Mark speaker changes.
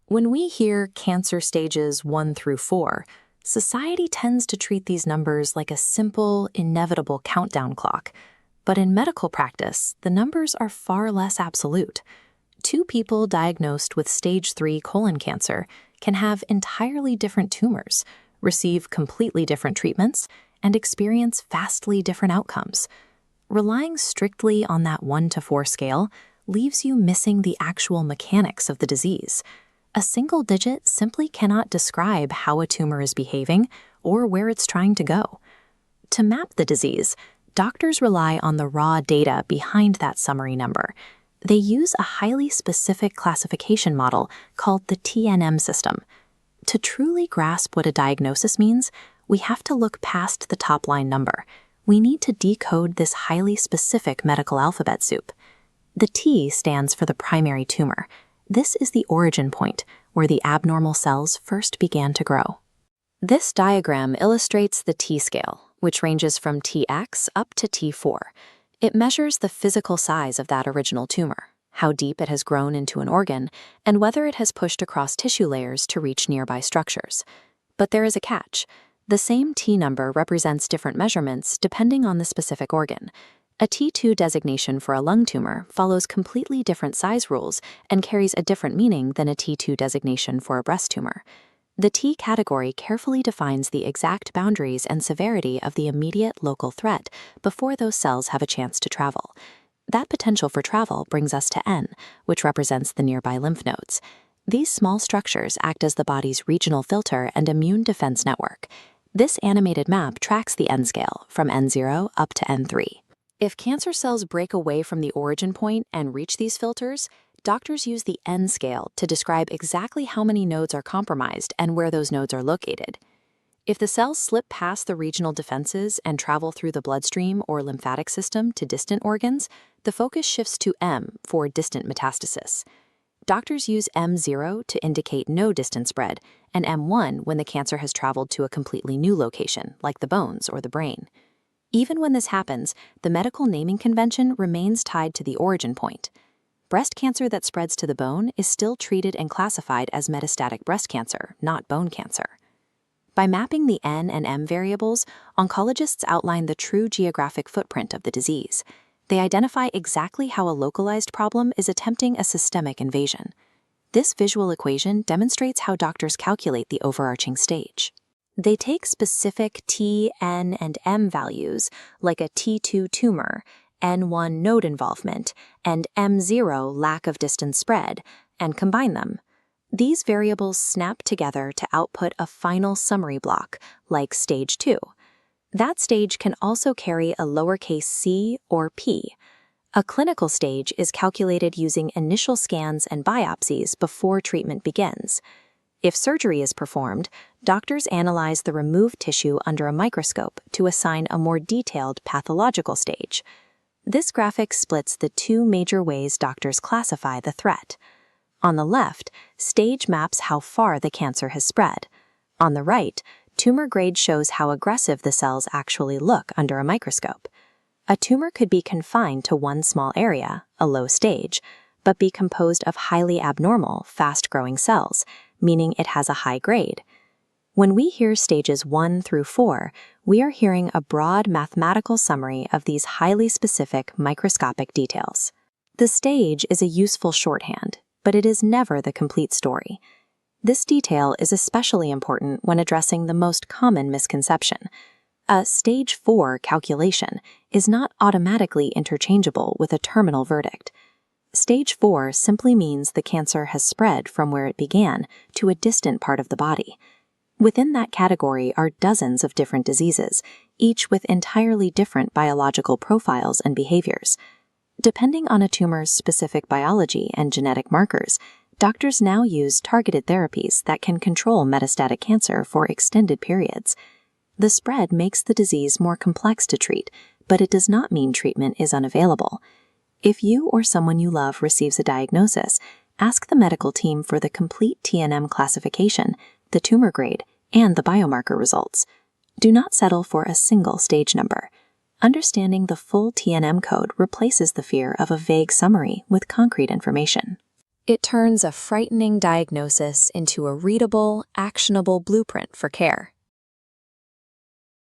Speaker 1: When we hear cancer stages 1 through 4, society tends to treat these numbers like a simple, inevitable countdown clock. But in medical practice, the numbers are far less absolute. Two people diagnosed with stage 3 colon cancer can have entirely different tumors, receive completely different treatments, and experience vastly different outcomes. Relying strictly on that 1 to 4 scale leaves you missing the actual mechanics of the disease. A single digit simply cannot describe how a tumor is behaving or where it's trying to go. To map the disease, doctors rely on the raw data behind that summary number. They use a highly specific classification model called the TNM system. To truly grasp what a diagnosis means, we have to look past the top-line number. We need to decode this highly specific medical alphabet soup. The T stands for the primary tumor. This is the origin point, where the abnormal cells first began to grow. This diagram illustrates the T-scale, which ranges from Tx up to T4. It measures the physical size of that original tumor, how deep it has grown into an organ, and whether it has pushed across tissue layers to reach nearby structures. But there is a catch. The same T number represents different measurements depending on the specific organ. A T2 designation for a lung tumor follows completely different size rules and carries a different meaning than a T2 designation for a breast tumor. The T category carefully defines the exact boundaries and severity of the immediate local threat before those cells have a chance to travel. That potential for travel brings us to N, which represents the nearby lymph nodes. These small structures act as the body's regional filter and immune defense network. This animated map tracks the N scale from N0 up to N3. If cancer cells break away from the origin point and reach these filters, doctors use the N scale to describe exactly how many nodes are compromised and where those nodes are located. If the cells slip past the regional defenses and travel through the bloodstream or lymphatic system to distant organs, the focus shifts to M for distant metastasis. Doctors use M0 to indicate no distant spread, and M1 when the cancer has traveled to a completely new location, like the bones or the brain. Even when this happens, the medical naming convention remains tied to the origin point. Breast cancer that spreads to the bone is still treated and classified as metastatic breast cancer, not bone cancer. By mapping the N and M variables, oncologists outline the true geographic footprint of the disease. They identify exactly how a localized problem is attempting a systemic invasion. This visual equation demonstrates how doctors calculate the overarching stage. They take specific T, N, and M values, like a T2 tumor, N1 node involvement, and M0 lack of distant spread, and combine them. These variables snap together to output a final summary block, like stage 2. That stage can also carry a lowercase c or p. A clinical stage is calculated using initial scans and biopsies before treatment begins. If surgery is performed, doctors analyze the removed tissue under a microscope to assign a more detailed pathological stage. This graphic splits the two major ways doctors classify the threat. On the left, stage maps how far the cancer has spread. On the right, tumor grade shows how aggressive the cells actually look under a microscope. A tumor could be confined to one small area, a low stage, but be composed of highly abnormal, fast-growing cells, meaning it has a high grade. When we hear stages 1 through 4, we are hearing a broad mathematical summary of these highly specific microscopic details. The stage is a useful shorthand, but it is never the complete story. This detail is especially important when addressing the most common misconception. A stage 4 calculation is not automatically interchangeable with a terminal verdict. Stage 4 simply means the cancer has spread from where it began to a distant part of the body. Within that category are dozens of different diseases, each with entirely different biological profiles and behaviors. Depending on a tumor's specific biology and genetic markers, doctors now use targeted therapies that can control metastatic cancer for extended periods. The spread makes the disease more complex to treat, but it does not mean treatment is unavailable. If you or someone you love receives a diagnosis, ask the medical team for the complete TNM classification, the tumor grade, and the biomarker results. Do not settle for a single stage number. Understanding the full TNM code replaces the fear of a vague summary with concrete information. It turns a frightening diagnosis into a readable, actionable blueprint for care.